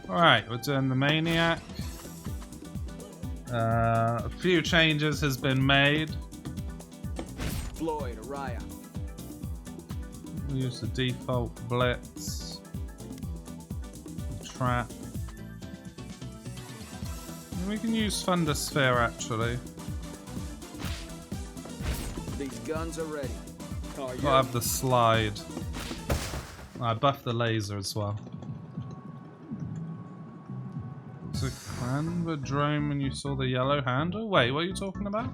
Alright, we're doing the Maniac. A few changes has been made. Floyd, Araya. We use the default blitz. Trap. We can use Thunder Sphere actually. These guns are ready. I'll have the slide. I buffed the laser as well. So can the drone when you saw the yellow handle? Wait, what are you talking about?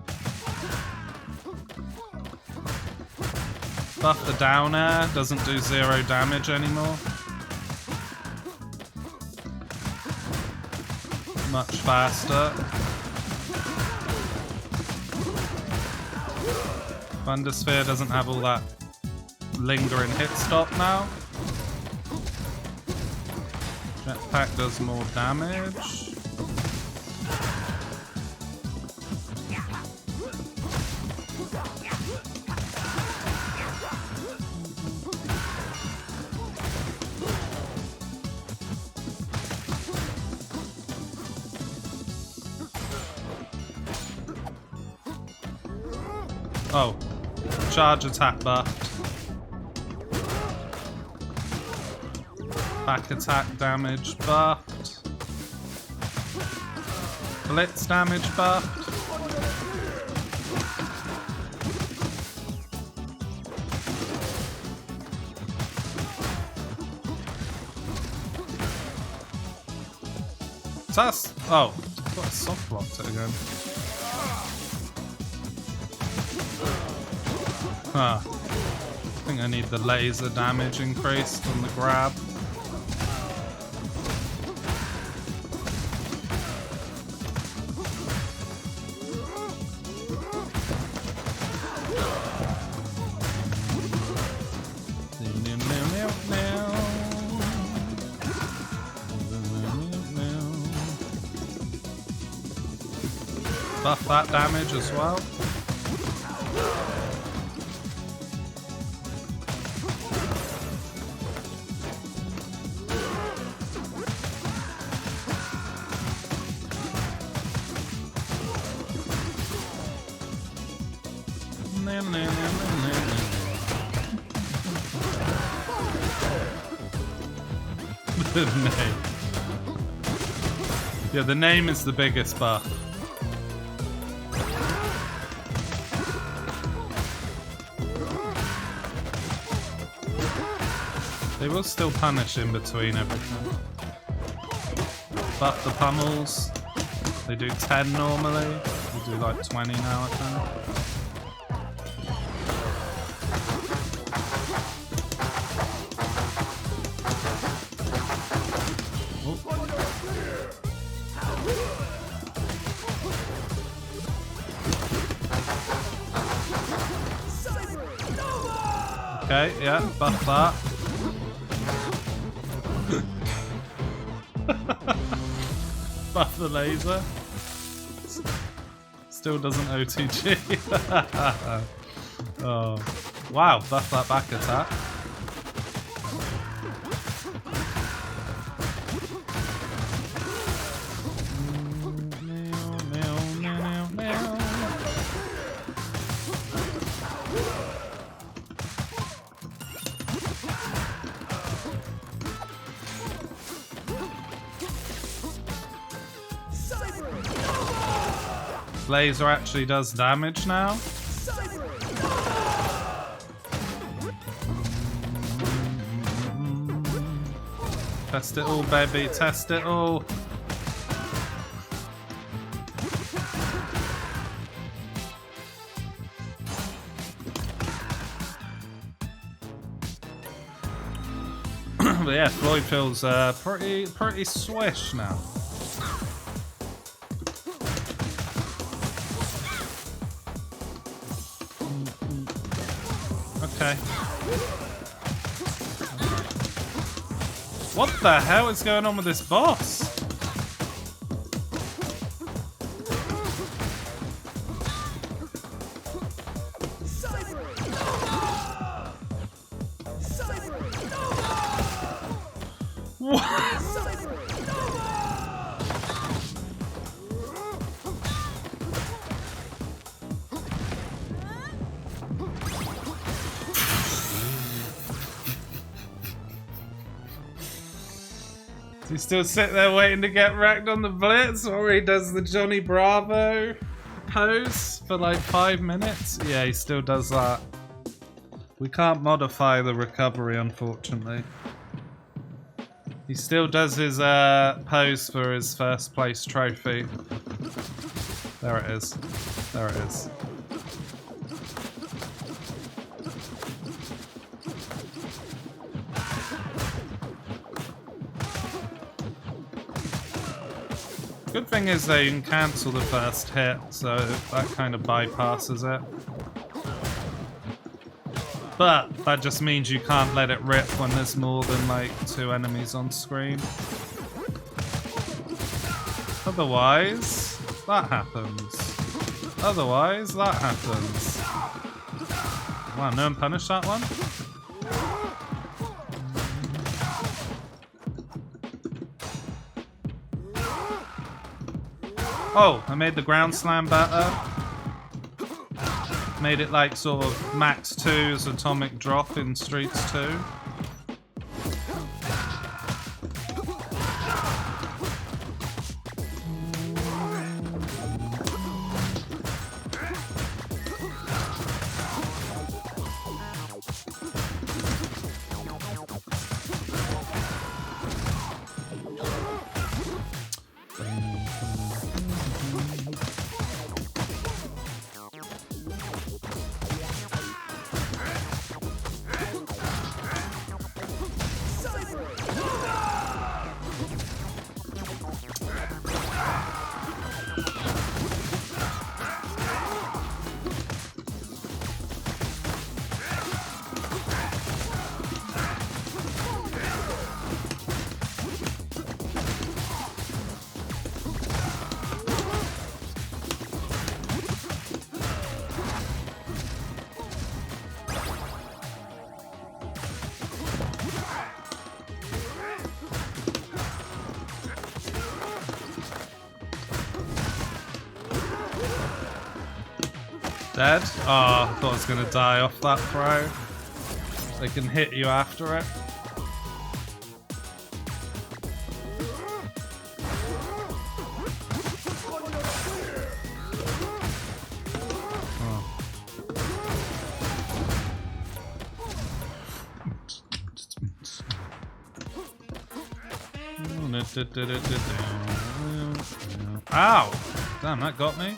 Buff the down air, doesn't do 0 damage anymore. Much faster. Thunder Sphere doesn't have all that lingering hit stop now. Jetpack does more damage. Oh, charge attack buffed. Back attack damage buffed. Blitz damage buffed. That's... oh, I thought I soft blocked it again. Huh. I think I need the laser damage increased on the grab. Buff that damage as well. The name. Yeah, the name is the biggest buff. They will still punish in between everything. Buff the pummels. They do 10 normally. They do like 20 now, I think. Okay, yeah, buff that. Buff the laser. Still doesn't OTG. Oh. Wow, buff that back attack. Laser actually does damage now. Test it all, baby. Test it all. But yeah, Floyd feels pretty swish now. Okay. What the hell is going on with this boss? What? Does he still sit there waiting to get wrecked on the blitz, or he does the Johnny Bravo pose for like 5 minutes? Yeah, he still does that. We can't modify the recovery, unfortunately. He still does his pose for his first place trophy. There it is. There it is. Good thing is that you can cancel the first hit, so that kind of bypasses it. But that just means you can't let it rip when there's more than like 2 enemies on screen. Otherwise, that happens. Otherwise, that happens. Wow, no one punished that one? Oh, I made the ground slam better. Made it like sort of max 2's atomic drop in Streets 2. Dead? Oh, I thought I was gonna die off that throw. They can hit you after it. Ow! Damn, that got me.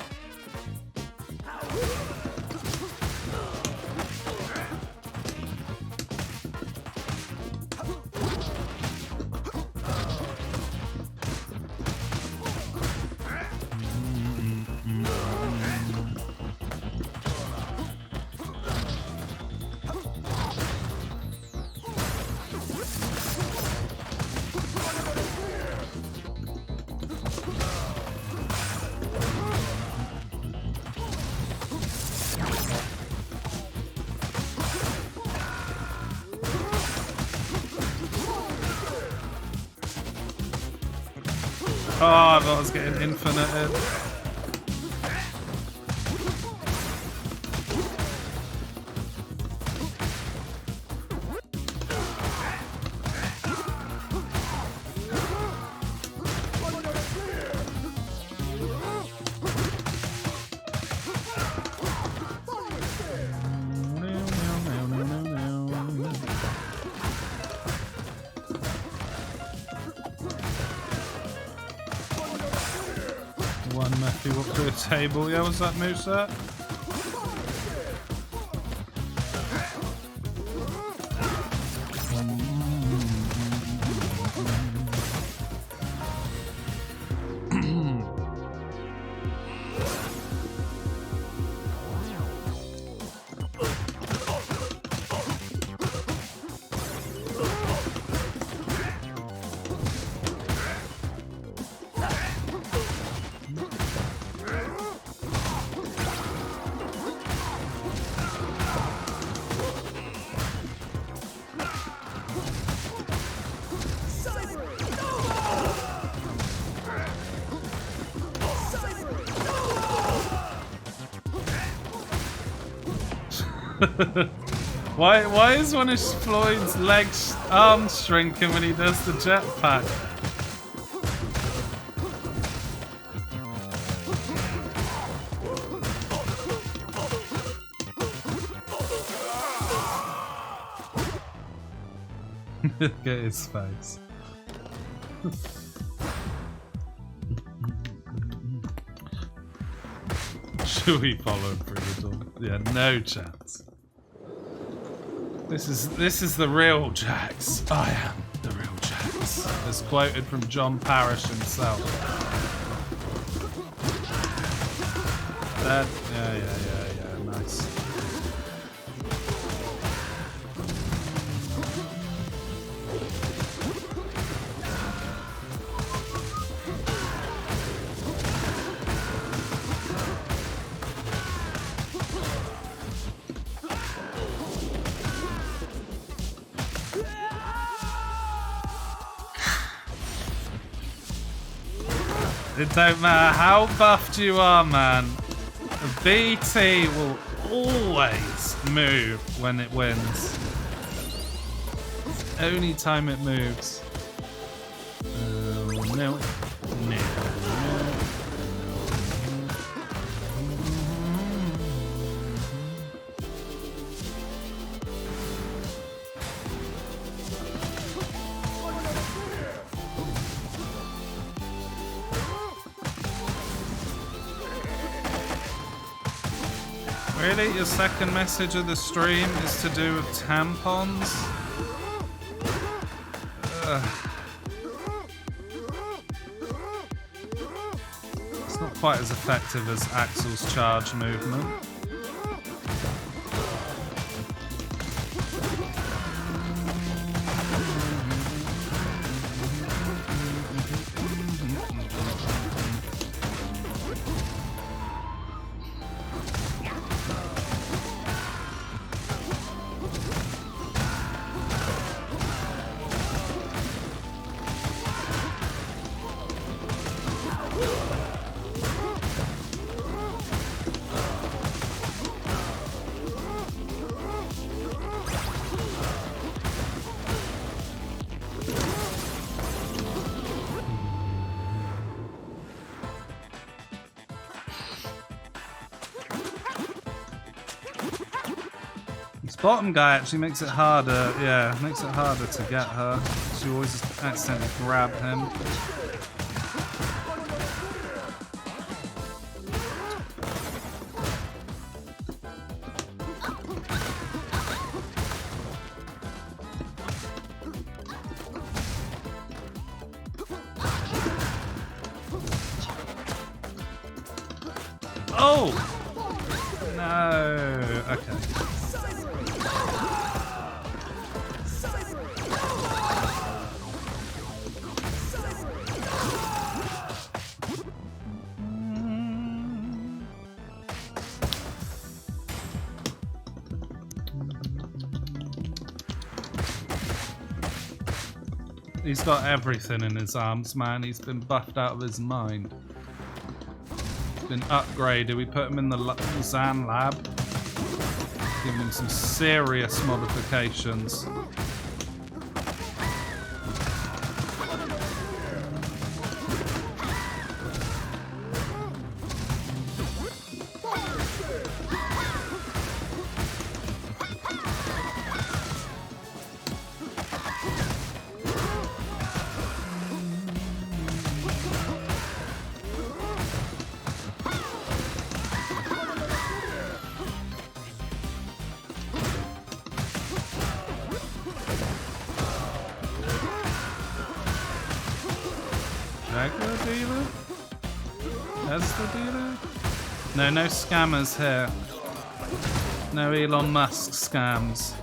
Oh, I thought I was getting infinited. One Matthew up to a table. Yeah, was that moveset? Why is one of Floyd's arms shrinking when he does the jetpack? Look at his face. Should we follow him through the door? Yeah, no chance. This is the real Jax. I am the real Jax. As quoted from John Parrish himself. That, yeah, nice. It don't matter how buffed you are, man. A BT will always move when it wins. Only time it moves. No. Really? Your second message of the stream is to do with tampons? It's not quite as effective as Axel's charge movement. Bottom guy actually makes it harder, yeah, makes it harder to get her. She always accidentally grab him. Oh! No, okay. He's got everything in his arms, man. He's been buffed out of his mind. He's been upgraded. We put him in the Zan lab. Giving him some serious modifications. No scammers here. No Elon Musk scams.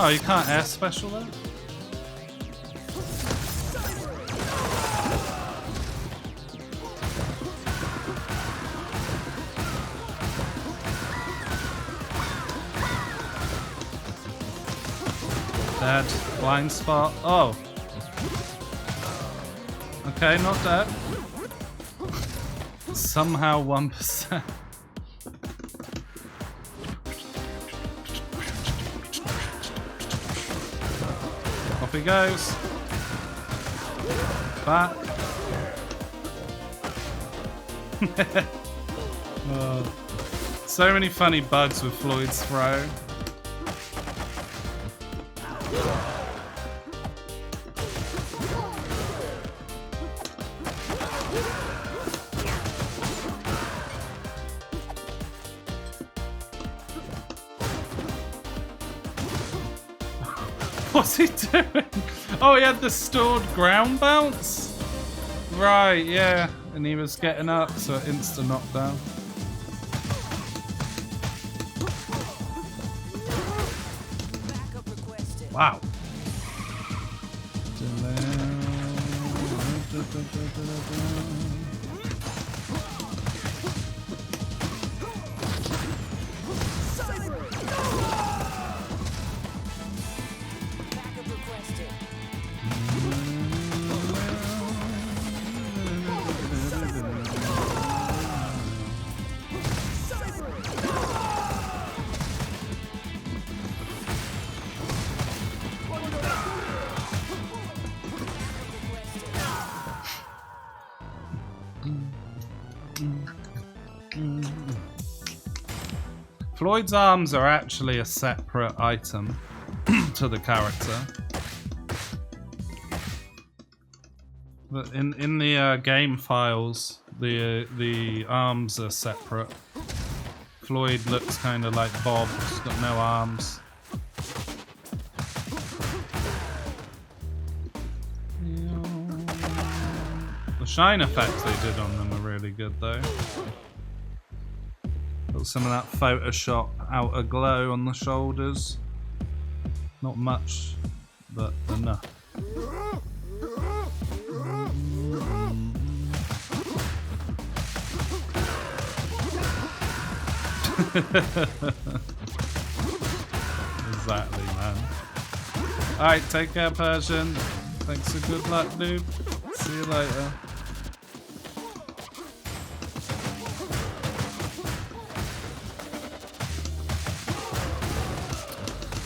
Oh, you can't air special there? Dead. Blind spot. Oh. Okay, not dead. Somehow 1%. Off he goes. Back. Oh. So many funny bugs with Floyd's throw. What's he doing? Oh, he had the stored ground bounce? Right, yeah. And he was getting up, so insta knockdown. Wow. Floyd's arms are actually a separate item to the character. But in the game files, the arms are separate. Floyd looks kind of like Bob, he's got no arms. The shine effects they did on them are really good though. Got some of that Photoshop outer glow on the shoulders. Not much, but enough. Exactly, man. Alright, take care, Persian. Thanks for good luck, dude. See you later.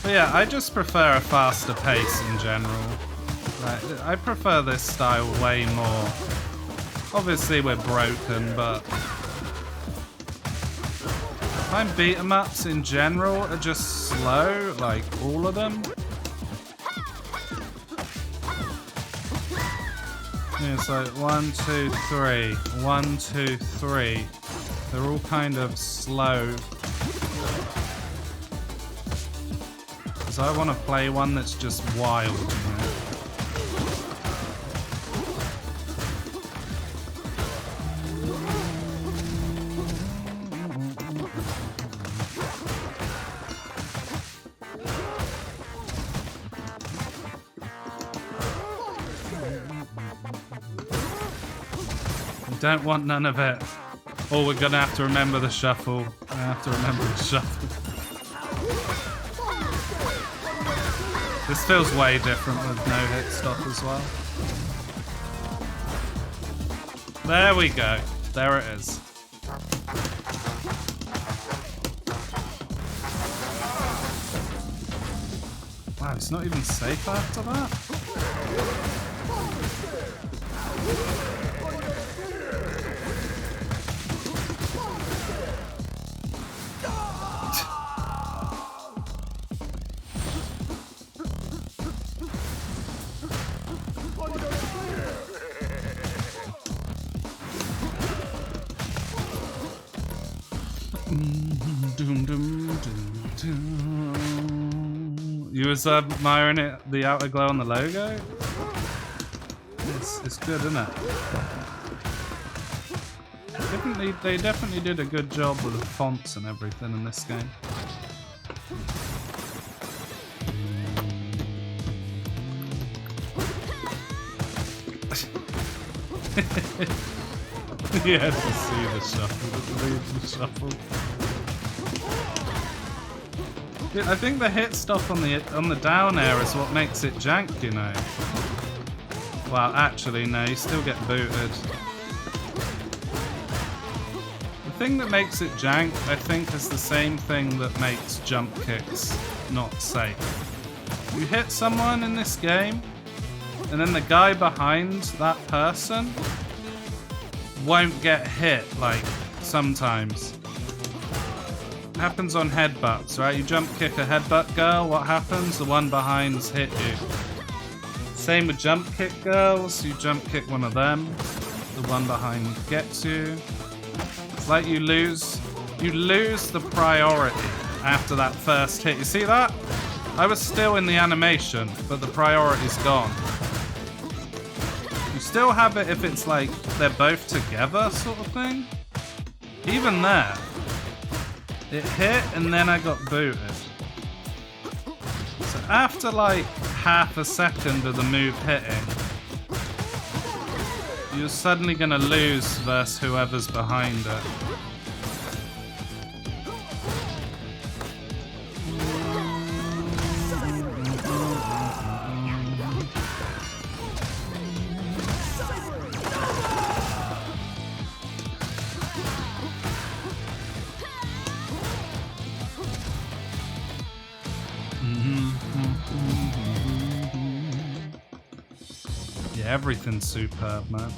But yeah, I just prefer a faster pace in general. Like, I prefer this style way more. Obviously we're broken, but I find beat 'em ups in general are just slow, like all of them. Yeah, it's like 1, 2, 3, 1, 2, 3. They're all kind of slow. So I want to play one that's just wild, you know? I don't want none of it. Oh, we're gonna have to remember the shuffle. We're gonna have to remember the shuffle. This feels way different with no hit stop as well. There we go. There it is. Wow, it's not even safe after that? You was admiring it, the outer glow on the logo? It's good, isn't it? They definitely did a good job with the fonts and everything in this game. He had to see the shuffle, to read the shuffle. Yeah, I think the hit stop on the down air is what makes it jank, you know. Well, actually, no, you still get booted. The thing that makes it jank, I think, is the same thing that makes jump kicks not safe. You hit someone in this game, and then the guy behind that person won't get hit, like, sometimes. It happens on headbutts, right? You jump kick a headbutt girl, what happens? The one behind's hit you. Same with jump kick girls, you jump kick one of them, the one behind gets you. It's like you lose the priority after that first hit. You see that? I was still in the animation, but the priority's gone. You still have it if it's like they're both together sort of thing. Even there, it hit and then I got booted. So after like half a second of the move hitting, you're suddenly gonna lose versus whoever's behind it. Yeah, everything's superb, man.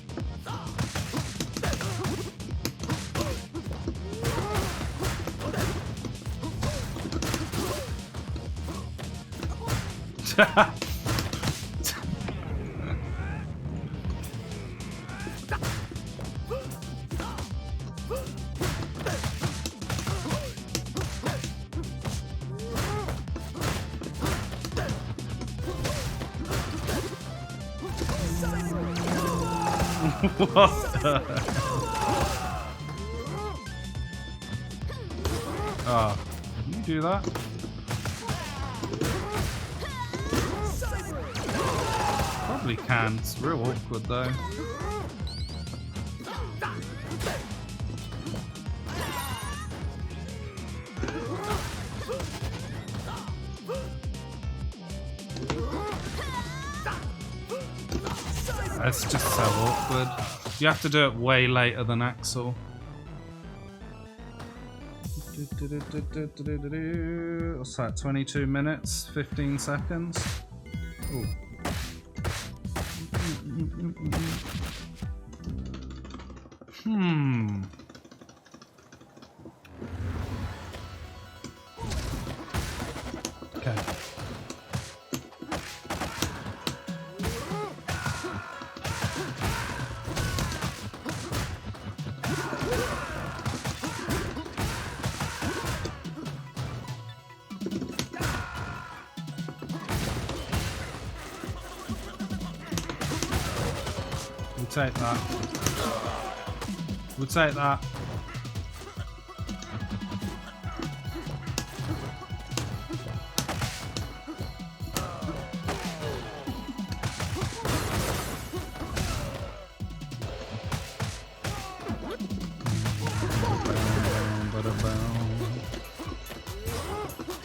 What the hell? Oh, can you do that? Probably can. It's real awkward though. It's just so awkward. You have to do it way later than Axel. What's that? 22 minutes, 15 seconds. Ooh. Okay. We'll take that. We'll take that.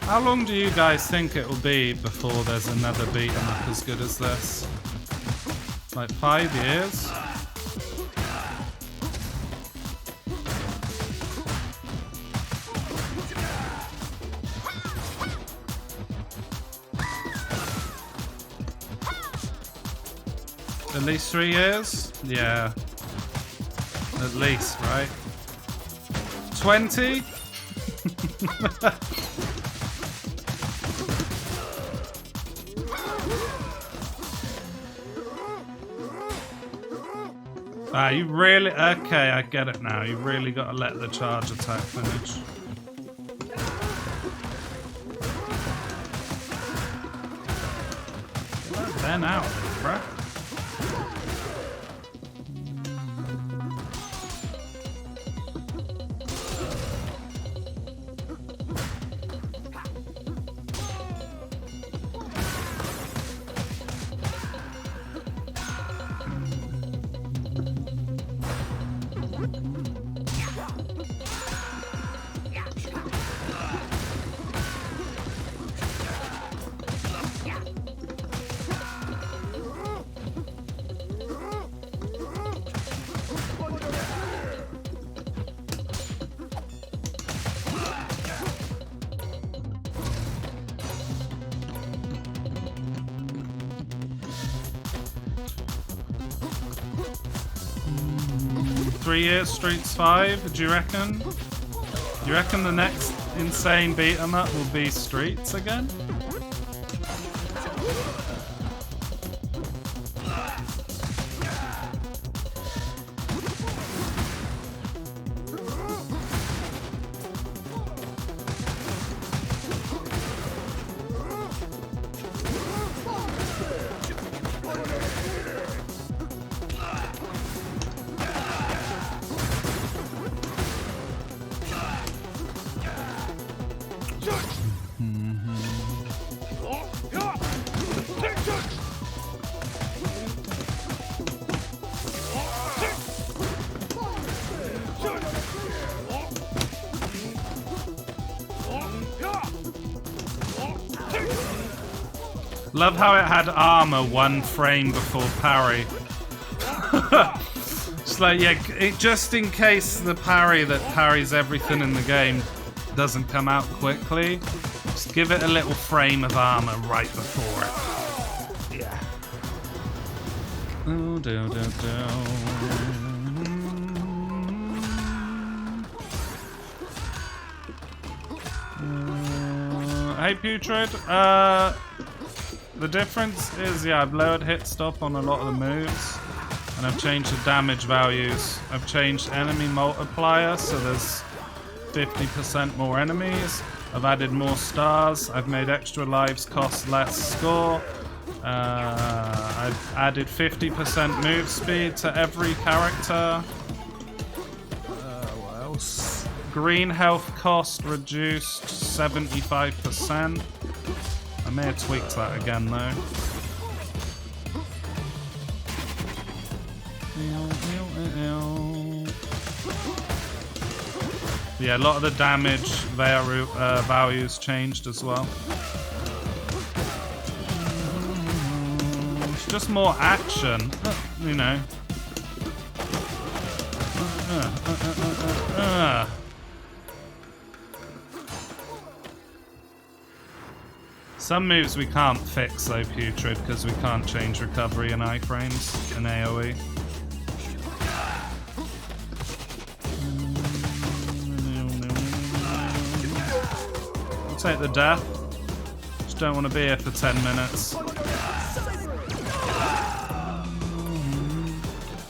How long do you guys think it will be before there's another beat 'em up as good as this? Like 5 years? At least 3 years? Yeah. At least, right? 20? Ah, you really... Okay, I get it now. You really got to let the charge attack finish. Get that Ben out of it, bruh. 3 years, Streets 5, do you reckon? Do you reckon the next insane beat 'em up will be Streets again? Love how it had armor 1 frame before parry. It's like, yeah, just in case the parry that parries everything in the game doesn't come out quickly, just give it a little frame of armor right before it. Yeah. Oh, hey, Putrid. The difference is, yeah, I've lowered hit stop on a lot of the moves, and I've changed the damage values. I've changed enemy multiplier, so there's 50% more enemies. I've added more stars. I've made extra lives cost less score. I've added 50% move speed to every character. What else? Green health cost reduced 75%. I may have tweaked that again though. Yeah, a lot of the damage values changed as well. It's just more action, you know. Some moves we can't fix though, Putrid, because we can't change recovery and iframes in AoE. I'll take the death. Just don't want to be here for 10 minutes.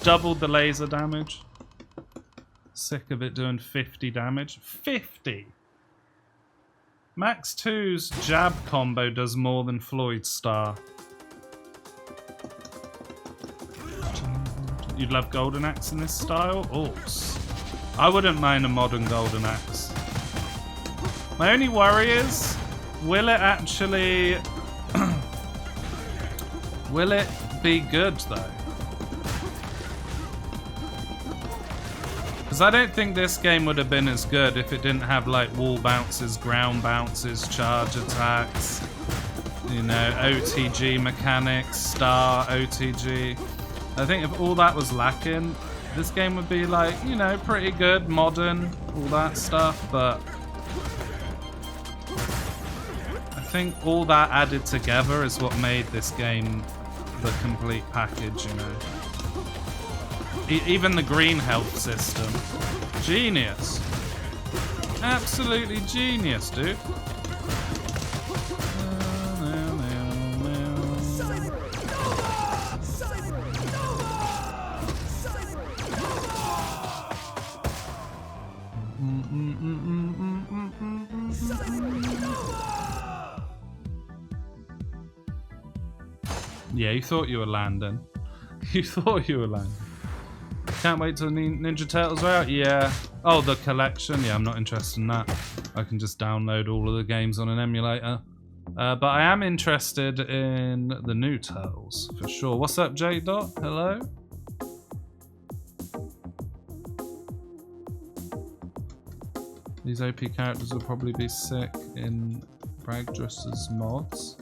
Doubled the laser damage. Sick of it doing 50 damage. 50! Max 2's jab combo does more than Floyd's star. You'd love Golden Axe in this style? Oops. I wouldn't mind a modern Golden Axe. My only worry is, will it actually... will it be good though? Because I don't think this game would have been as good if it didn't have like wall bounces, ground bounces, charge attacks, you know, OTG mechanics, star OTG. I think if all that was lacking, this game would be like, you know, pretty good, modern, all that stuff, but I think all that added together is what made this game the complete package, you know. Even the green health system. Genius. Absolutely genius, dude. Yeah, you thought you were landing. You thought you were landing. Can't wait till Ninja Turtles are out. Yeah. Oh, the collection. Yeah, I'm not interested in that. I can just download all of the games on an emulator. But I am interested in the new Turtles, for sure. What's up, J. Dot? Hello? These OP characters will probably be sick in Bragdress's mods.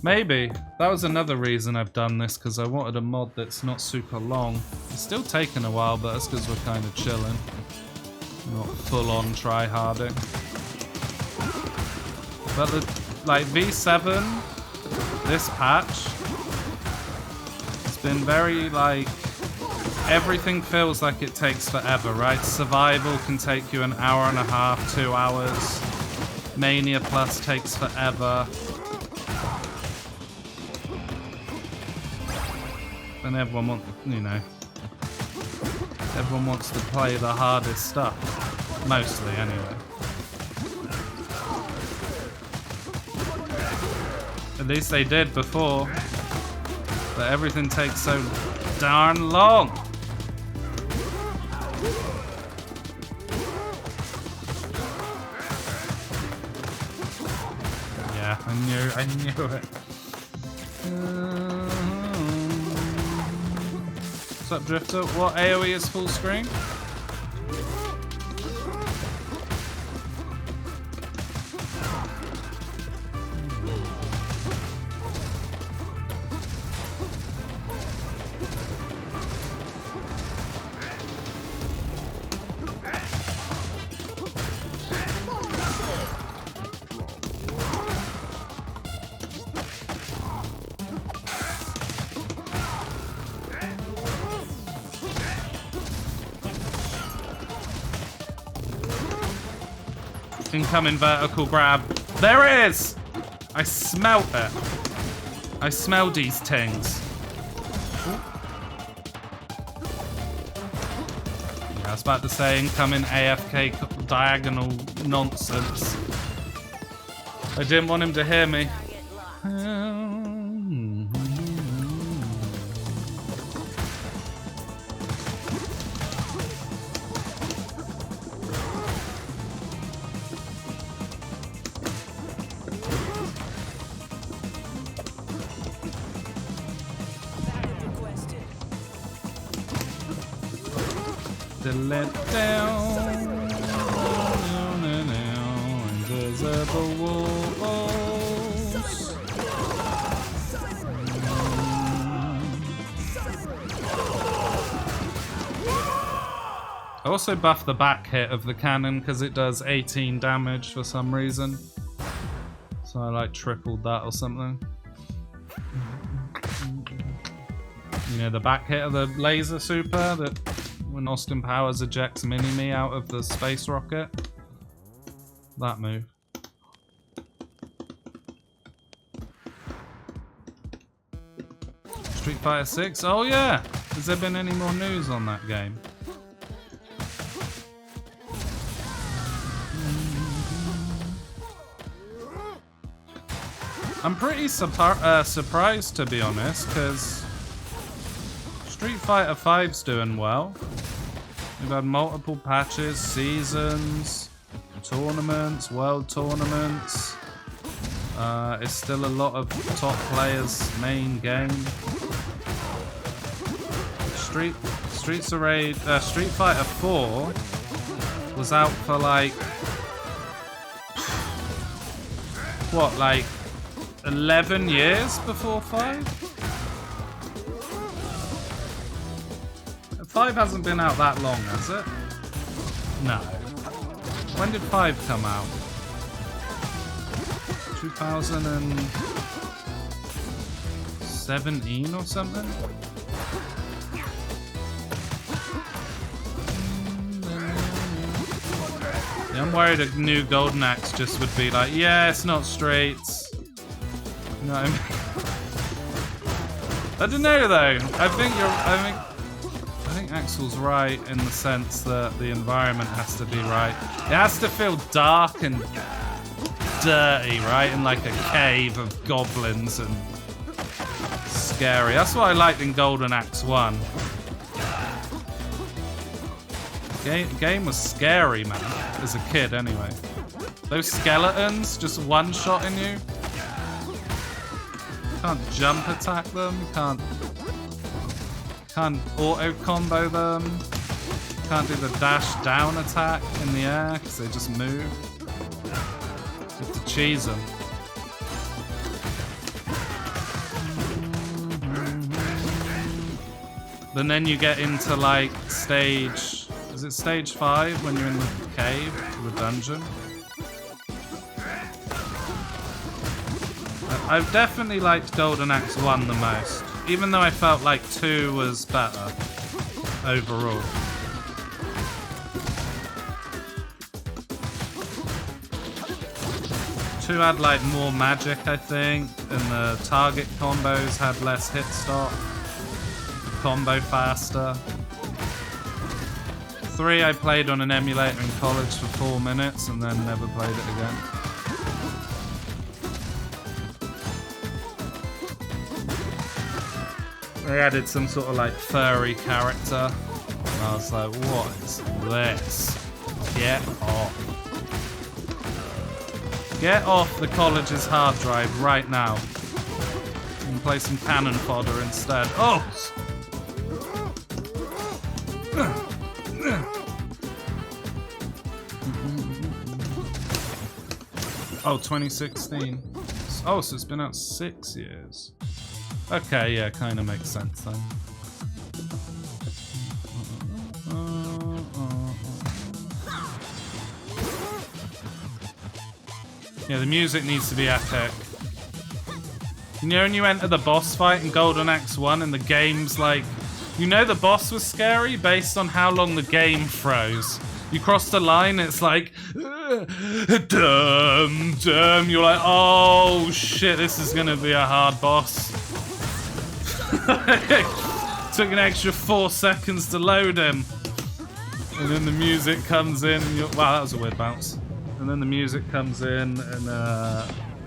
Maybe. That was another reason I've done this, because I wanted a mod that's not super long. It's still taking a while, but that's because we're kind of chilling. Not full-on try-harding. But the, like, V7, this patch, it's been very, like, everything feels like it takes forever, right? Survival can take you an hour and a half, 2 hours. Mania Plus takes forever. And everyone wants, you know, everyone wants to play the hardest stuff. Mostly, anyway. At least they did before. But everything takes so darn long. Yeah, I knew it. What's up, Drifter? What AoE is full screen? Incoming vertical grab. There it is! I smelt it. I smell these things. Yeah, I was about to say incoming AFK diagonal nonsense. I didn't want him to hear me. Let down, invisible walls. I also buffed the back hit of the cannon because it does 18 damage for some reason. So I like tripled that or something. You know, the back hit of the laser super that when Austin Powers ejects Mini-Me out of the space rocket. That move. Street Fighter 6? Oh yeah! Has there been any more news on that game? I'm pretty surprised, to be honest, because Street Fighter 5's doing well. We've had multiple patches, seasons, tournaments, world tournaments. It's still a lot of top players' main game. Street Fighter 4 was out for like what, like 11 years before 5? 5 hasn't been out that long, has it? No. When did 5 come out? 2017 or something? Yeah, I'm worried a new Golden Axe just would be like, yeah, it's not straight. You know what I mean? I don't know though. I think Axel's right in the sense that the environment has to be right. It has to feel dark and dirty, right? In like a cave of goblins and scary. That's what I liked in Golden Axe 1. Game was scary, man. As a kid, anyway. Those skeletons just one-shotting you. You can't jump attack them. You can't auto-combo them. You can't do the dash down attack in the air because they just move. You have to cheese them. And then you get into like stage... Is it stage 5 when you're in the cave, the dungeon? I've definitely liked Golden Axe 1 the most, even though I felt like 2 was better. overall. Two had like more magic, I think, and the target combos had less hit stop. Combo faster. 3 I played on an emulator in college for 4 minutes and then never played it again. They added some sort of like furry character. And I was like, what is this? Get off. Get off the college's hard drive right now. And play some cannon fodder instead. Oh! Oh, 2016. Oh, so it's been out 6 years. Okay, yeah, kind of makes sense then. Yeah, the music needs to be epic. You know when you enter the boss fight in Golden Axe 1 and the game's like... You know the boss was scary based on how long the game froze. You cross the line, it's like... Dum, dum. You're like, oh shit, this is gonna be a hard boss. Took an extra 4 seconds to load him. And then the music comes in and you're... Wow, that was a weird bounce. And then the music comes in and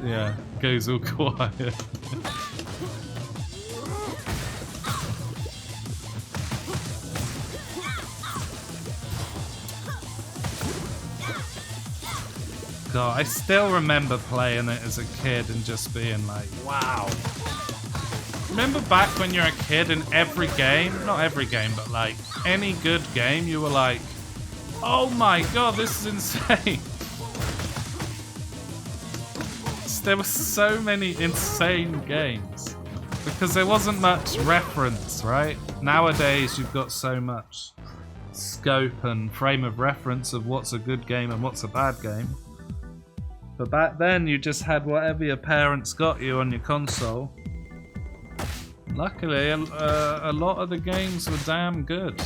yeah, goes all quiet. God, I still remember playing it as a kid and just being like, wow. Remember back when you're a kid in every game, not every game, but like any good game, you were like, oh my god, this is insane. There were so many insane games because there wasn't much reference, right? Nowadays, you've got so much scope and frame of reference of what's a good game and what's a bad game. But back then, you just had whatever your parents got you on your console. Luckily, a lot of the games were damn good.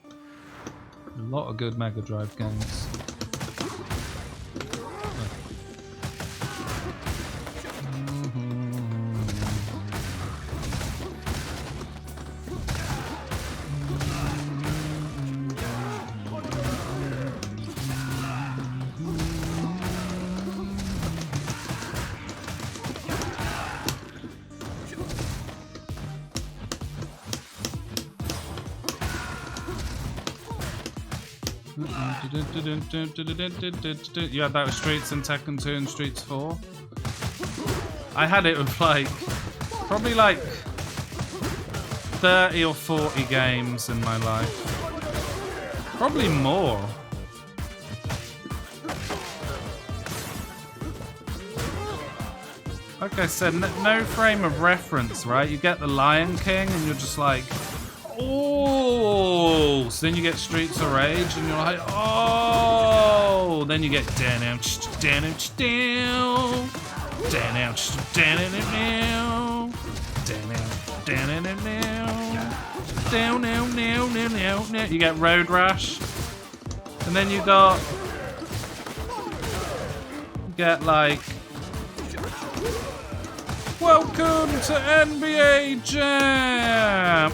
A lot of good Mega Drive games. You had that with Streets and Tekken 2 and Streets 4. I had it with like probably like 30 or 40 games in my life. Probably more. Like I said, no frame of reference, right? You get the Lion King and you're just like, oh, so then you get Streets of Rage and you're like, oh, then you get down, you get Road Rash, and then you get like, welcome to NBA Jam!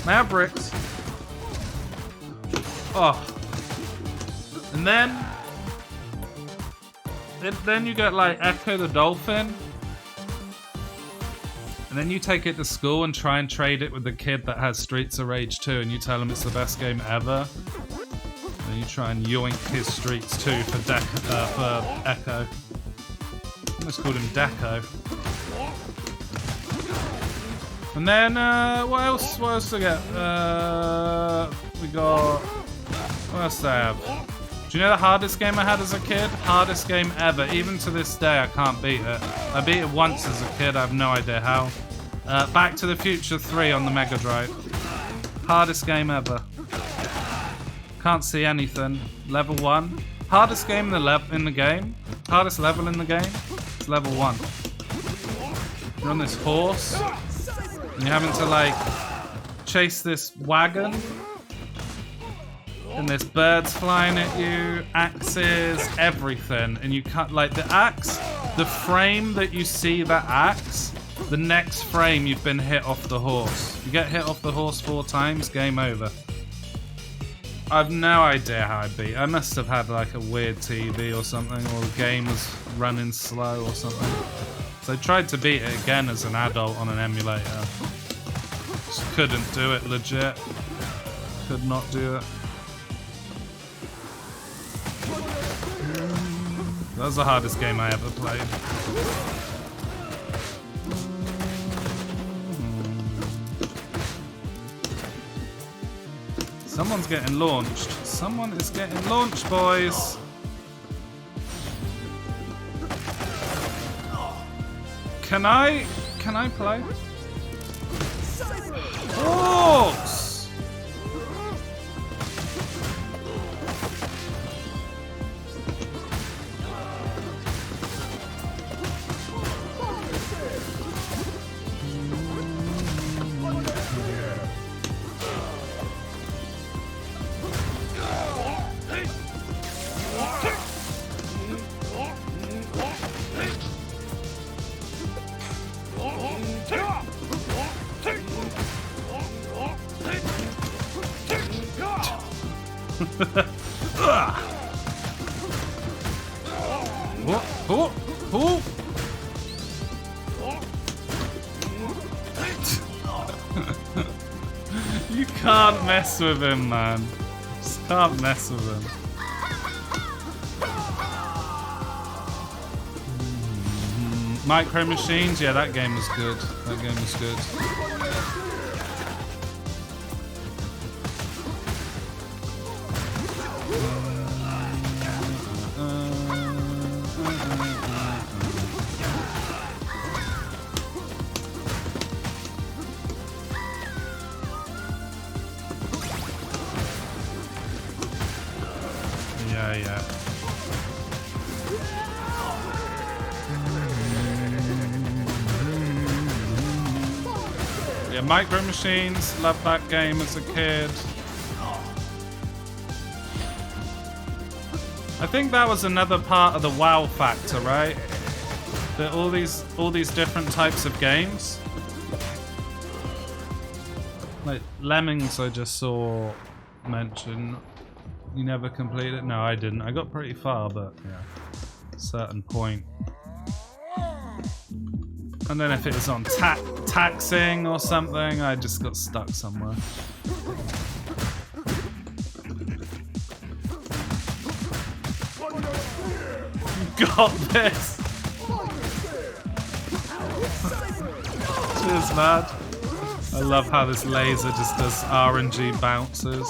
Mavericks. Oh. And then you get like Echo the Dolphin. And then you take it to school and try and trade it with the kid that has Streets of Rage 2 and you tell him it's the best game ever. And you try and yoink his Streets 2 for Echo. I almost called him Deco. And then, what else do we get? We got... What else do I have? Do you know the hardest game I had as a kid? Hardest game ever. Even to this day, I can't beat it. I beat it once as a kid, I have no idea how. Back to the Future 3 on the Mega Drive. Hardest game ever. Can't see anything. Level 1. Hardest game in the game. Hardest level in the game. It's level 1. You're on this horse. And you're having to like chase this wagon. And there's birds flying at you, axes, everything. And you cut like the axe, the frame that you see that axe, the next frame you've been hit off the horse. You get hit off the horse 4 times, game over. I've no idea how I beat. I must have had like a weird TV or something, or the game was running slow or something. So I tried to beat it again as an adult on an emulator. Just couldn't do it legit. Could not do it. That was the hardest game I ever played. Someone's getting launched. Someone is getting launched, boys. Can I play? Orcs! You can't mess with him, man. Just can't mess with him. Micro Machines, yeah, that game was good. That game was good. Yeah. Yeah, Micro Machines, loved that game as a kid. I think that was another part of the wow factor, right? That all these different types of games. Like Lemmings I just saw mention. You never completed it? No, I didn't. I got pretty far, but yeah. Certain point. And then if it was on taxing or something, I just got stuck somewhere. You got this! Cheers, man. I love how this laser just does RNG bounces.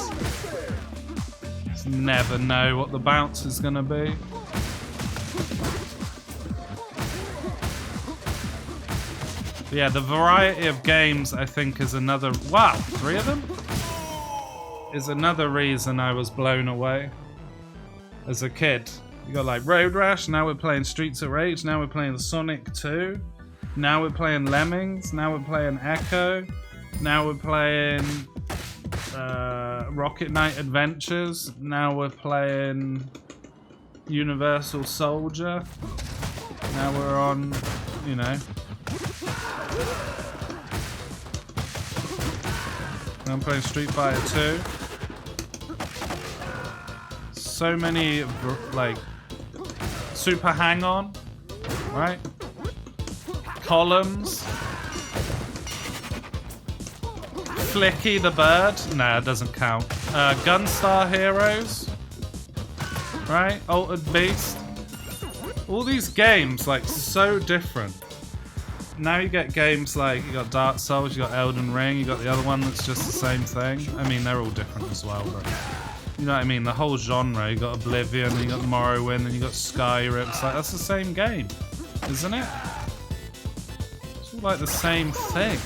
Just never know what the bounce is gonna be. But yeah, the variety of games I think is another... Wow, 3 of them? Is another reason I was blown away as a kid. You got like Road Rash, now we're playing Streets of Rage, now we're playing Sonic 2, now we're playing Lemmings, now we're playing Echo, now we're playing Rocket Knight Adventures, now we're playing Universal Soldier, now we're on, you know. Now I'm playing Street Fighter 2. So many, like, Super Hang-On, right? Columns. Flicky the Bird. Nah, it doesn't count. Gunstar Heroes. Right? Altered Beast. All these games, like, so different. Now you get games like, you got Dark Souls, you got Elden Ring, you got the other one that's just the same thing. I mean, they're all different as well, but you know what I mean? The whole genre, you got Oblivion, and you got Morrowind, and you got Skyrim. It's like, that's the same game, isn't it? It's all like the same thing.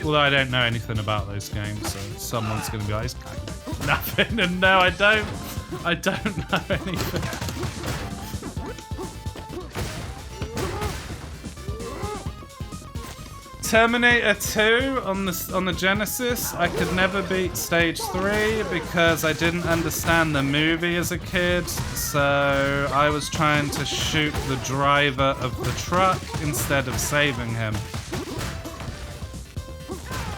Although I don't know anything about those games, so someone's going to be like, nothing, and no, I don't know anything. Terminator 2 on the Genesis, I could never beat stage 3 because I didn't understand the movie as a kid, so I was trying to shoot the driver of the truck instead of saving him.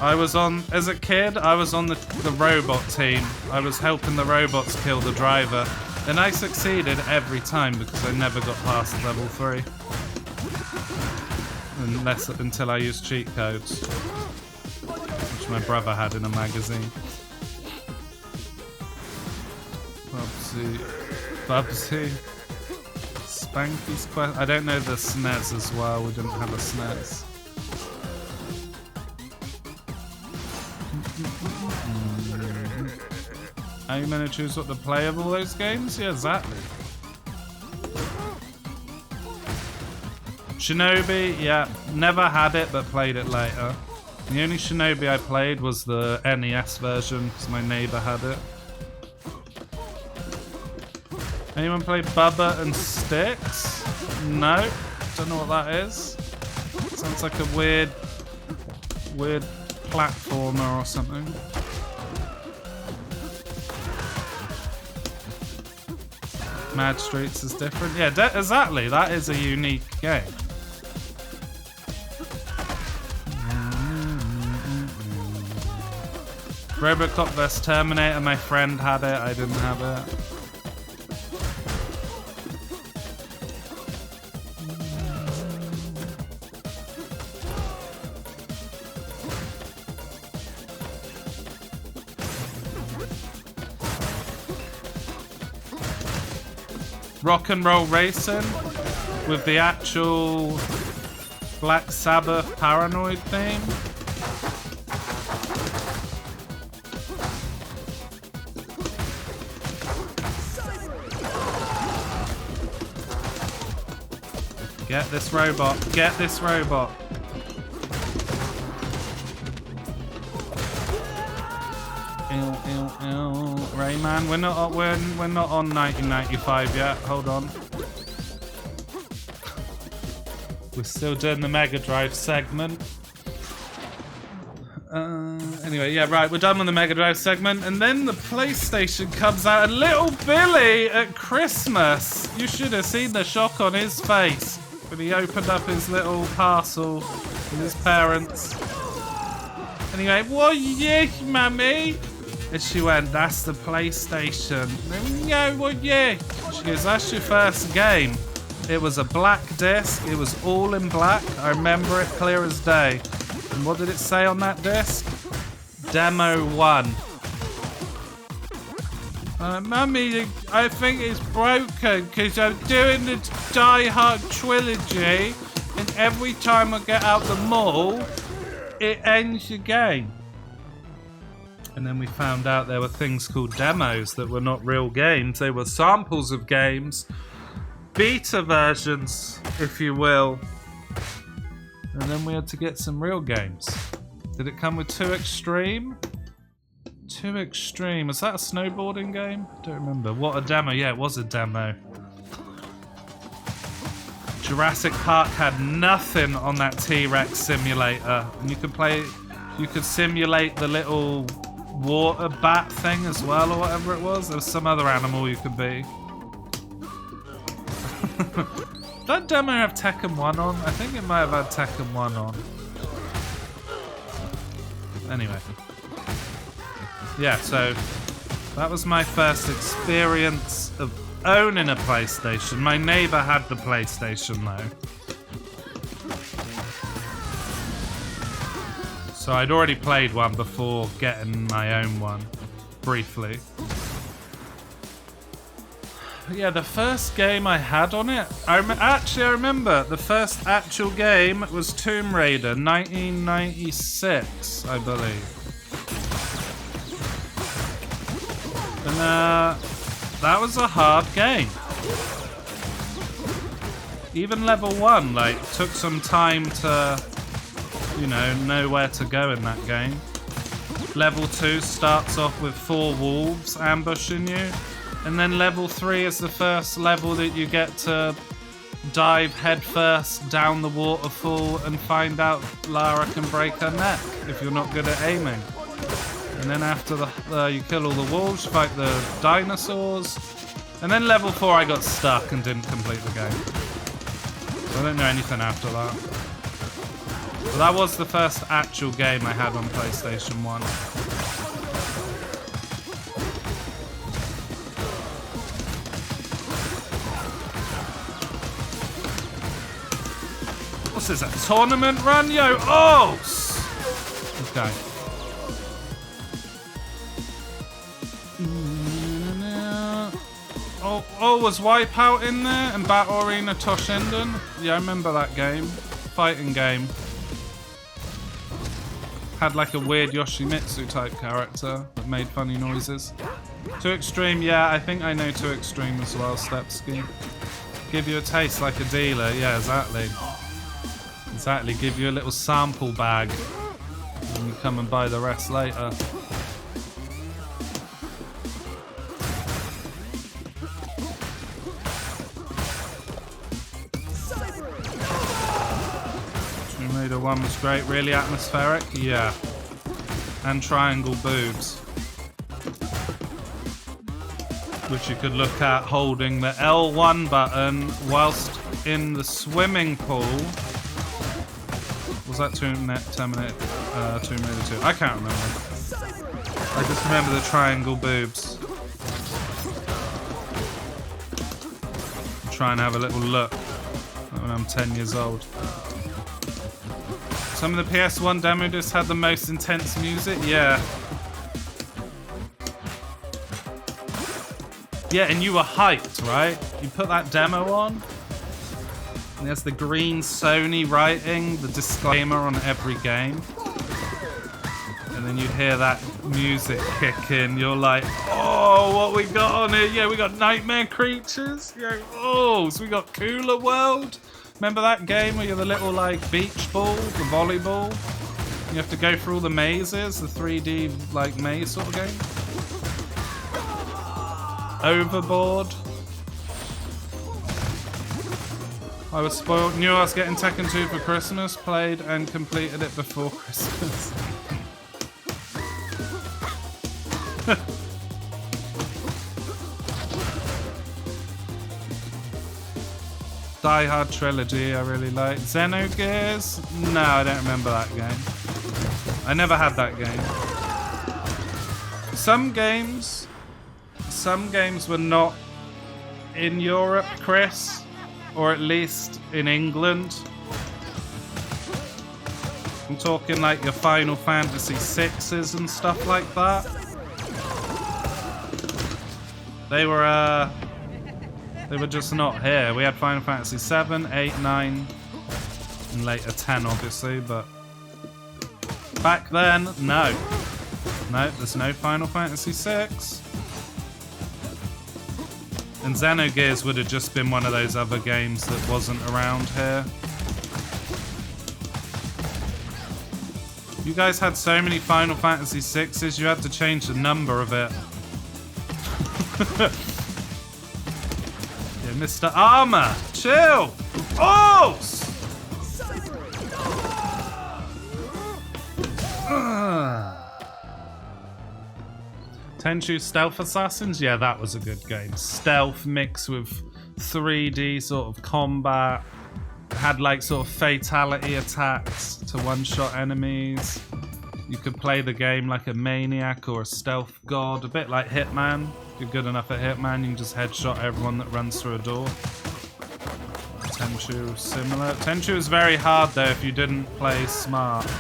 As a kid, I was on the robot team. I was helping the robots kill the driver, and I succeeded every time because I never got past level 3. Until I used cheat codes, which my brother had in a magazine. Bubsy. Spanky's quest. I don't know the SNES as well. We didn't have a SNES. Are you going to choose what to play of all those games? Yeah, exactly. Shinobi, yeah, never had it but played it later. The only Shinobi I played was the NES version because my neighbor had it. Anyone play Bubba and Sticks? No, don't know what that is. Sounds like a weird platformer or something. Mad Streets is different. Yeah, exactly. That is a unique game. Robocop vs Terminator, my friend had it, I didn't have it. Rock and Roll Racing with the actual Black Sabbath Paranoid theme. Get this robot. Get this robot. Rayman, we're not on 1995 yet. Hold on. We're still doing the Mega Drive segment. Anyway, yeah, right. We're done with the Mega Drive segment, and then the PlayStation comes out. And little Billy at Christmas. You should have seen the shock on his face when he opened up his little parcel with his parents. Anyway, what yes, mummy? And she went, that's the PlayStation. No, what yeah? She goes, that's your first game. It was a black disc. It was all in black. I remember it clear as day. And what did it say on that disc? Demo 1. Mummy, I think it's broken because I'm doing the Die Hard trilogy, and every time I get out the mall, it ends the game. And then we found out there were things called demos that were not real games. They were samples of games, beta versions, if you will. And then we had to get some real games. Did it come with 2 Extreme? 2 Extreme. Was that a snowboarding game? I don't remember. What a demo. Yeah, it was a demo. Jurassic Park had nothing on that T-Rex simulator. And you could simulate the little water bat thing as well, or whatever it was. There was some other animal you could be. Did that demo have Tekken 1 on? I think it might have had Tekken 1 on. Anyway. Yeah, so that was my first experience of owning a PlayStation. My neighbor had the PlayStation though. So I'd already played one before getting my own one, briefly. Yeah, the first game I had on it, I remember the first actual game was Tomb Raider, 1996, I believe. And that was a hard game. Even level 1, like, took some time to you know where to go in that game. Level 2 starts off with 4 wolves ambushing you. And then level 3 is the first level that you get to dive headfirst down the waterfall and find out Lara can break her neck if you're not good at aiming. And then after you kill all the wolves, fight the dinosaurs. And then level 4 I got stuck and didn't complete the game. So I don't know anything after that. But that was the first actual game I had on PlayStation 1. What's this, a tournament run, yo? Oh! Okay. Oh, was Wipeout in there? And Battle Arena Toshinden? Yeah, I remember that game. Fighting game. Had like a weird Yoshimitsu type character that made funny noises. Too Extreme, yeah, I think I know Too Extreme as well, Stepsky. Give you a taste like a dealer, yeah, exactly. Exactly, give you a little sample bag and you come and buy the rest later. Tomb Raider 1 was great, really atmospheric, yeah. And triangle boobs. Which you could look at holding the L1 button whilst in the swimming pool. Was that Tomb Raider 2? I can't remember. I just remember the triangle boobs. Try and have a little look when I'm 10 years old. Some of the PS1 demo discs had the most intense music, yeah. Yeah, and you were hyped, right? You put that demo on. And there's the green Sony writing, the disclaimer on every game. And then you hear that music kick in. You're like, oh, what we got on here? Yeah, we got Nightmare Creatures. Yeah, oh, so we got Cooler World. Remember that game where you're the little, like, beach ball, the volleyball? You have to go through all the mazes, the 3D, like, maze sort of game? Overboard. I was spoiled. Knew I was getting Tekken 2 for Christmas. Played and completed it before Christmas. Die Hard Trilogy I really like. Xenogears? No, I don't remember that game. I never had that game. Some games were not in Europe, Chris. Or at least in England. I'm talking like your Final Fantasy VI's and stuff like that. They were just not here. We had Final Fantasy 7, 8, 9, and later 10 obviously, but back then, no. No, there's no Final Fantasy 6. And Xenogears would have just been one of those other games that wasn't around here. You guys had so many Final Fantasy VI's, you had to change the number of it. Yeah, Mr. Armor, chill! Oh! Tenchu Stealth Assassins? Yeah, that was a good game. Stealth mixed with 3D sort of combat. Had like sort of fatality attacks to one-shot enemies. You could play the game like a maniac or a stealth god, a bit like Hitman. If you're good enough at Hitman, you can just headshot everyone that runs through a door. Tenchu similar. Tenchu is very hard though if you didn't play smart.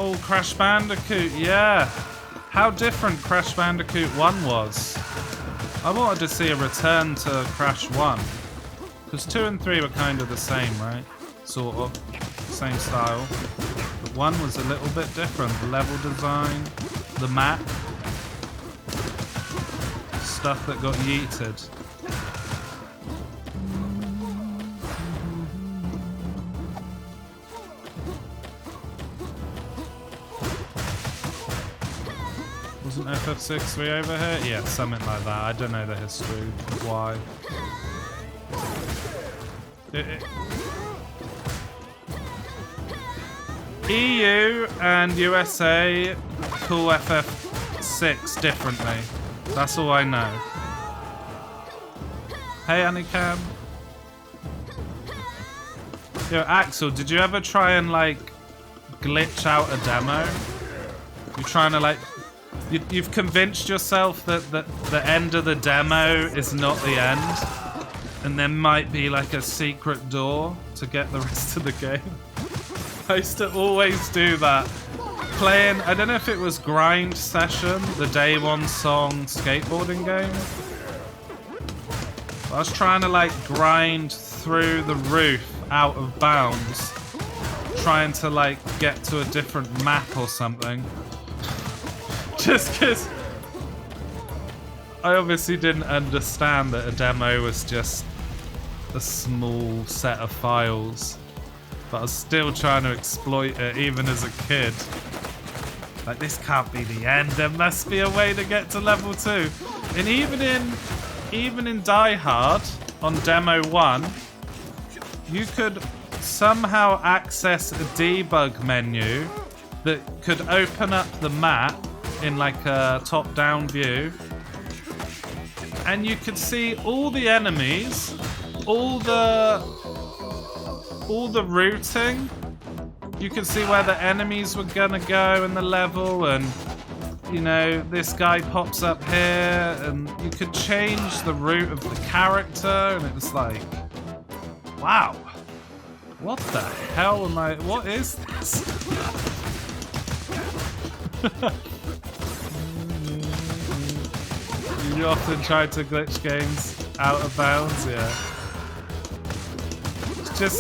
Oh, Crash Bandicoot, yeah. How different Crash Bandicoot 1 was. I wanted to see a return to Crash 1. Because 2 and 3 were kind of the same, right? Sort of. Same style. But 1 was a little bit different. The level design, the map. Stuff that got yeeted. Isn't FF63 over here? Yeah, something like that. I don't know the history of why. EU and USA call FF6 differently. That's all I know. Hey, Anikam. Yo, Axel, did you ever try and, like, glitch out a demo? You're trying to, like... You've convinced yourself that the end of the demo is not the end. And there might be, like, a secret door to get the rest of the game. I used to always do that. Playing, I don't know if it was Grind Session, the Day One Song skateboarding game. I was trying to, like, grind through the roof out of bounds, trying to, like, get to a different map or something. Just because I obviously didn't understand that a demo was just a small set of files, but I was still trying to exploit it even as a kid. Like, this can't be the end, there must be a way to get to level 2. And even in Die Hard on demo 1, you could somehow access a debug menu that could open up the map in like a top-down view, and you could see all the enemies, all the routing. You could see where the enemies were gonna go in the level, and you know, this guy pops up here, and you could change the route of the character, and it was like, wow, what the hell am I, what is this? You often try to glitch games out of bounds, yeah.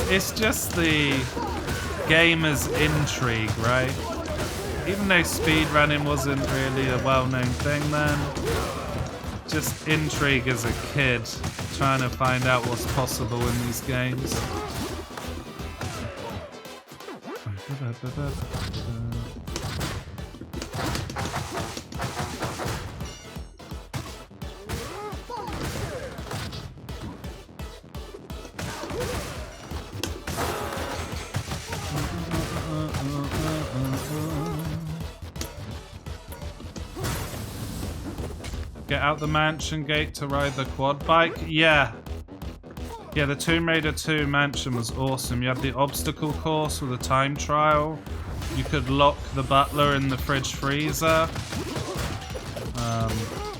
It's just the gamer's intrigue, right? Even though speedrunning wasn't really a well-known thing then, just intrigue as a kid, trying to find out what's possible in these games. Get out the mansion gate to ride the quad bike. Yeah. Yeah, the Tomb Raider 2 mansion was awesome. You had the obstacle course with a time trial. You could lock the butler in the fridge freezer.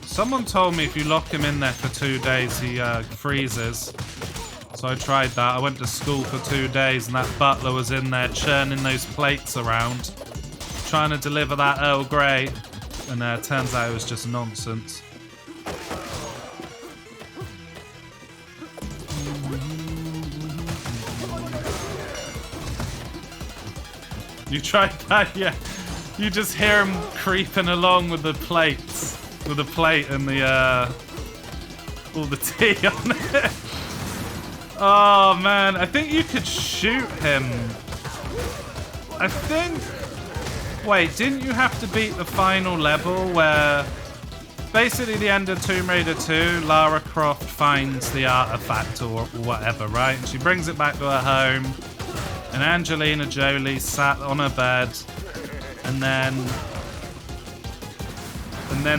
Someone told me if you lock him in there for 2 days, he freezes. So I tried that. I went to school for 2 days and that butler was in there churning those plates around, trying to deliver that Earl Grey. And turns out it was just nonsense. You tried that, yeah. You just hear him creeping along with the plates, with the plate and the all the tea on it. Oh man, I think you could shoot him. I think. Wait, didn't you have to beat the final level where basically the end of Tomb Raider 2, Lara Croft finds the artifact or whatever, right? And she brings it back to her home. And Angelina Jolie sat on her bed, and then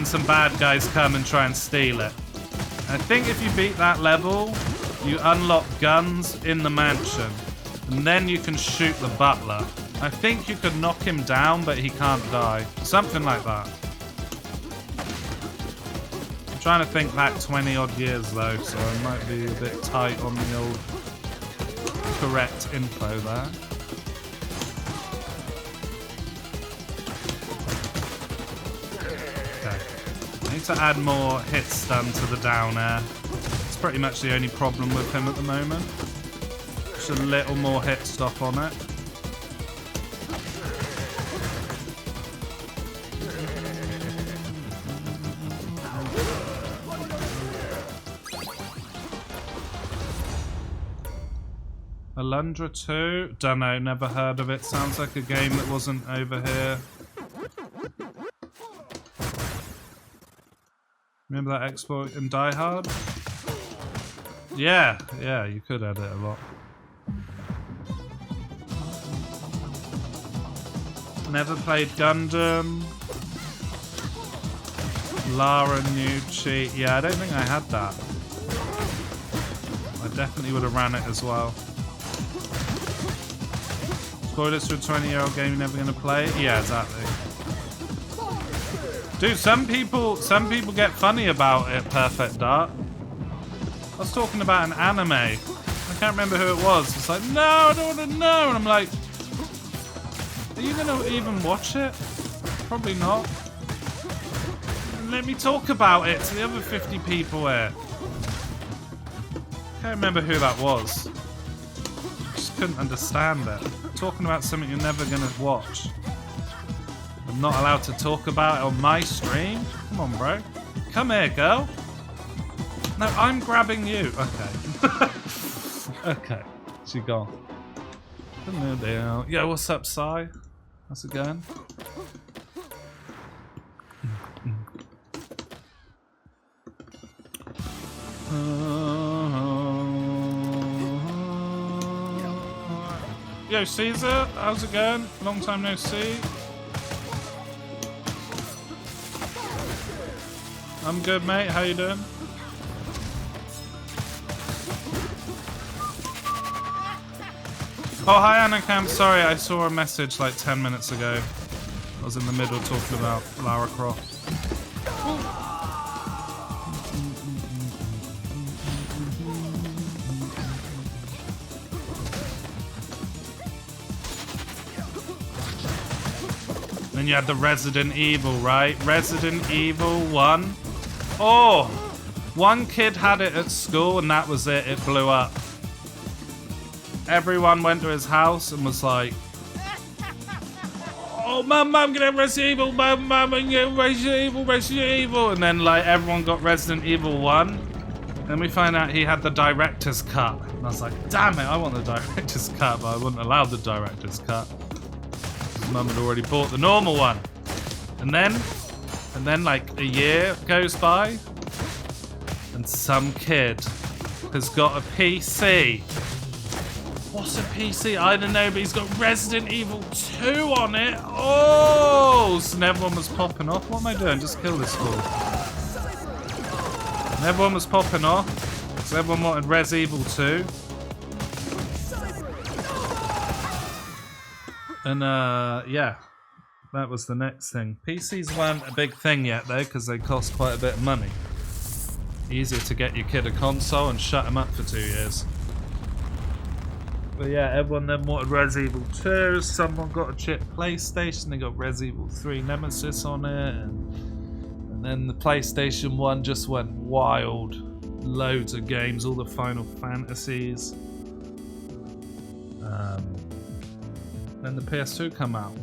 some bad guys come and try and steal it. I think if you beat that level, you unlock guns in the mansion, and then you can shoot the butler. I think you could knock him down, but he can't die. Something like that. I'm trying to think back 20 odd years though, so I might be a bit tight on the old correct info there. Okay. I need to add more hit stun to the down air. It's pretty much the only problem with him at the moment. Just a little more hit stop on it. Alundra 2? Dunno, never heard of it. Sounds like a game that wasn't over here. Remember that exploit in Die Hard? Yeah, yeah, you could edit a lot. Never played Gundam. Lara new cheat. Yeah, I don't think I had that. I definitely would have ran it as well. Spoilers for a 20-year-old game you're never gonna play? Yeah, exactly. Dude, some people get funny about it, Perfect Dart. I was talking about an anime. I can't remember who it was. It's like, no, I don't want to know. And I'm like, are you gonna even watch it? Probably not. Let me talk about it to the other 50 people here. Can't remember who that was. Just couldn't understand it. Talking about something you're never gonna watch. I'm not allowed to talk about it on my stream? Come on, bro. Come here, girl. No, I'm grabbing you. Okay. Okay. She gone. Yo, what's up, Sai? How's it going? Yo, Caesar, how's it going? Long time no see. I'm good, mate. How you doing? Oh, hi, Anakam. Sorry, I saw a message like 10 minutes ago. I was in the middle talking about Lara Croft. Then you had the Resident Evil, right? Resident Evil 1. Oh! One kid had it at school and that was it. It blew up. Everyone went to his house and was like, oh, Mum, I'm gonna have Resident Evil, Mum, I'm gonna get Resident Evil. And then, like, everyone got Resident Evil 1. Then we find out he had the director's cut. And I was like, damn it, I want the director's cut, but I wasn't allowed the director's cut. Mum had already bought the normal one. And then like a year goes by and some kid has got a PC. What's a PC? I don't know, but he's got Resident Evil 2 on it. Oh! So everyone was popping off. What am I doing? Just kill this fool. And everyone was popping off. So everyone wanted Res Evil 2. And yeah, that was the next thing. PCs weren't a big thing yet though, because they cost quite a bit of money. Easier to get your kid a console and shut him up for 2 years. But yeah, everyone then wanted Res Evil 2. Someone got a chip PlayStation. They got Res Evil 3 Nemesis on it, and then the PlayStation 1 just went wild. Loads of games, all the Final Fantasies. Then the PS2 come out.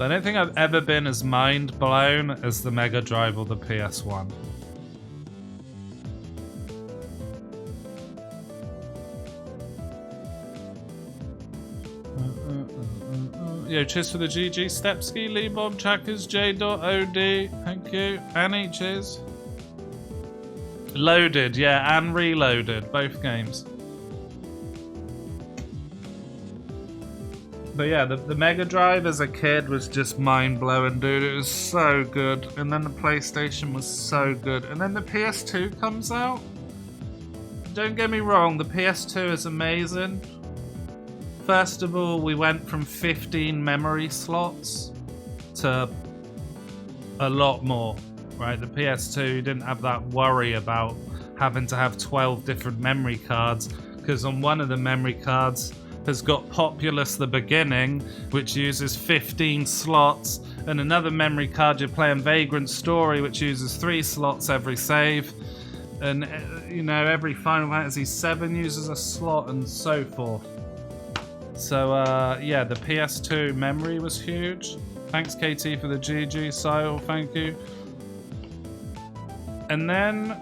I don't think I've ever been as mind blown as the Mega Drive or the PS1. Yo, cheers for the GG. Stepsky, Leebob, Chackers, J.OD. Thank you. Annie, cheers. Loaded, yeah, and Reloaded. Both games. But yeah, the Mega Drive as a kid was just mind-blowing, dude. It was so good. And then the PlayStation was so good. And then the PS2 comes out. Don't get me wrong, the PS2 is amazing. First of all, we went from 15 memory slots to a lot more, right? The PS2 didn't have that worry about having to have 12 different memory cards, because on one of the memory cards has got Populous the Beginning, which uses 15 slots, and another memory card you're playing Vagrant Story, which uses 3 slots every save, and you know, every Final Fantasy VII uses a slot, and so forth. So yeah, the PS2 memory was huge. Thanks KT for the GG, Sile, thank you. And then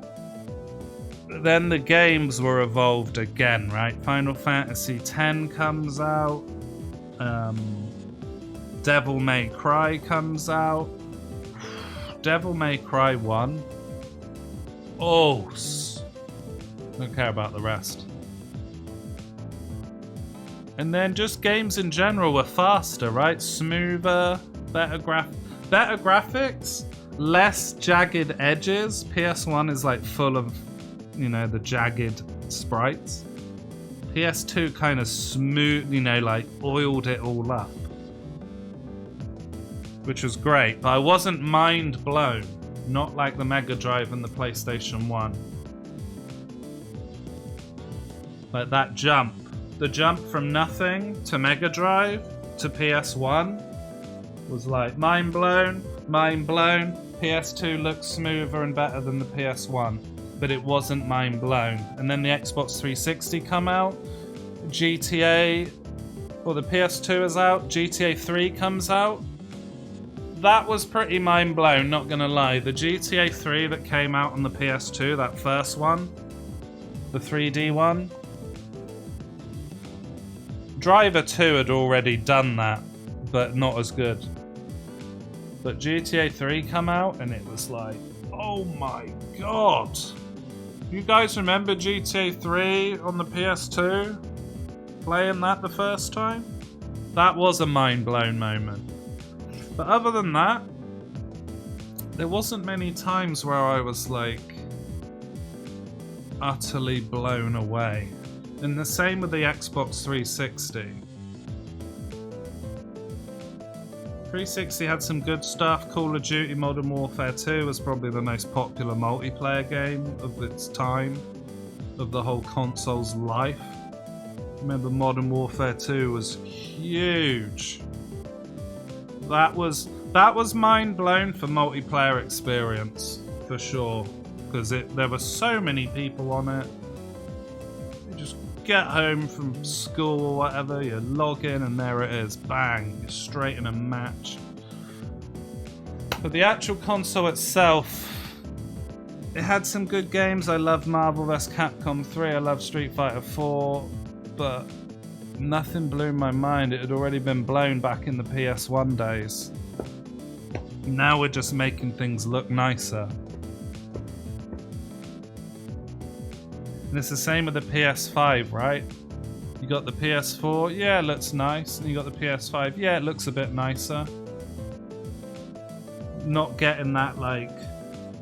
the games were evolved again, right? Final Fantasy X comes out, Devil May Cry comes out, Devil May Cry 1. Oh, don't care about the rest. And then just games in general were faster, right? Smoother, better graphics, less jagged edges. PS1 is like full of, you know, the jagged sprites. PS2 kind of smooth, you know, like oiled it all up, which was great, but I wasn't mind blown, not like the Mega Drive and the PlayStation 1. Like that jump, the jump from nothing to Mega Drive to PS1 was like mind blown, mind blown. PS2 looks smoother and better than the PS1, but it wasn't mind blown. And then the Xbox 360 come out, GTA, or the PS2 is out, GTA 3 comes out. That was pretty mind blown, not gonna lie. The GTA 3 that came out on the PS2, that first one, the 3D one. Driver 2 had already done that, but not as good. But GTA 3 come out and it was like, oh my god. You guys remember GTA 3 on the PS2? Playing that the first time? That was a mind blown moment. But other than that, there wasn't many times where I was like utterly blown away. And the same with the Xbox 360. 360 had some good stuff. Call of Duty Modern Warfare 2 was probably the most popular multiplayer game of its time, of the whole console's life. Remember Modern Warfare 2 was huge. That was mind blown for multiplayer experience for sure, because there were so many people on it. You just get home from school or whatever, you log in and there it is, bang, you're straight in a match. But the actual console itself, it had some good games. I loved Marvel vs. Capcom 3, I loved Street Fighter 4, but nothing blew my mind. It had already been blown back in the PS1 days. Now we're just making things look nicer. And it's the same with the PS5, right? You got the PS4, yeah, it looks nice. And you got the PS5, yeah, it looks a bit nicer. Not getting that like,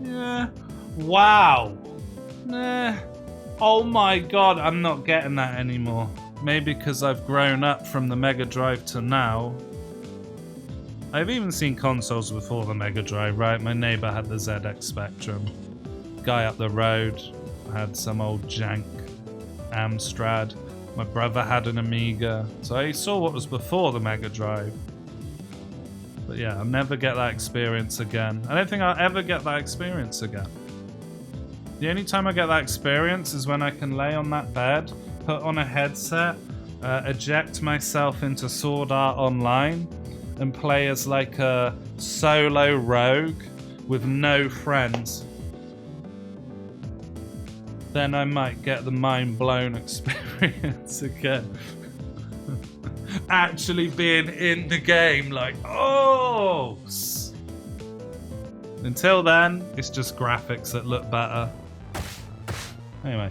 yeah, wow, nah, oh my god, I'm not getting that anymore. Maybe because I've grown up from the Mega Drive to now. I've even seen consoles before the Mega Drive, right? My neighbour had the ZX Spectrum. Guy up the road had some old jank Amstrad. My brother had an Amiga. So I saw what was before the Mega Drive. But yeah, I'll never get that experience again. I don't think I'll ever get that experience again. The only time I get that experience is when I can lay on that bed, put on a headset, eject myself into Sword Art Online, and play as like a solo rogue with no friends. Then I might get the mind-blown experience again. Actually being in the game, like, oh! Until then, it's just graphics that look better. Anyway.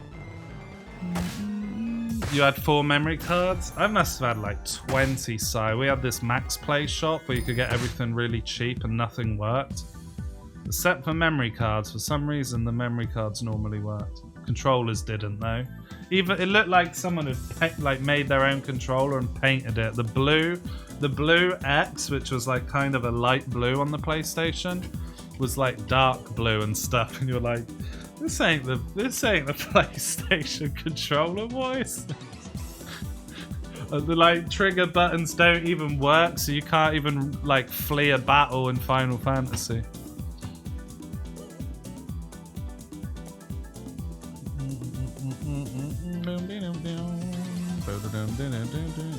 You had 4 memory cards? I must have had like 20, Si. We had this Max Play shop where you could get everything really cheap and nothing worked. Except for memory cards. For some reason, the memory cards normally worked. Controllers didn't, though. Even it looked like someone had made their own controller and painted it. The blue X, which was like kind of a light blue on the PlayStation, was like dark blue and stuff. And you're like, this ain't the PlayStation controller. What is this? The like trigger buttons don't even work, so you can't even like flee a battle in Final Fantasy.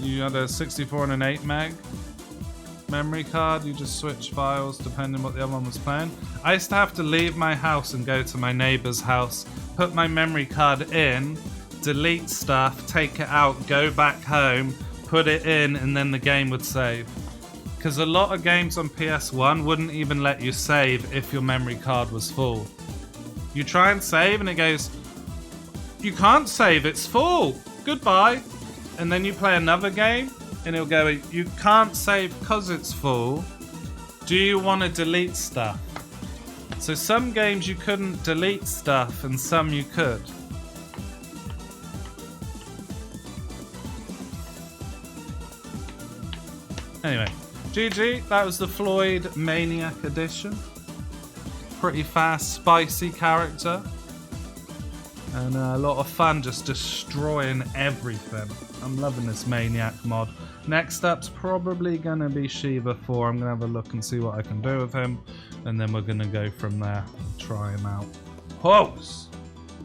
You had a 64 and an 8 meg memory card. You just switch files depending what the other one was playing. I used to have to leave my house and go to my neighbor's house, put my memory card in, delete stuff, take it out, go back home, put it in, and then the game would save. Because a lot of games on PS1 wouldn't even let you save if your memory card was full. You try and save and it goes, you can't save, it's full, goodbye. And then you play another game and it'll go, you can't save because it's full. Do you want to delete stuff? So some games you couldn't delete stuff and some you could. Anyway, GG, that was the FLOYD Maniac edition. Pretty fast, spicy character. And a lot of fun just destroying everything. I'm loving this Maniac mod. Next up's probably going to be Shiva 4. I'm going to have a look and see what I can do with him. And then we're going to go from there and try him out. Pause!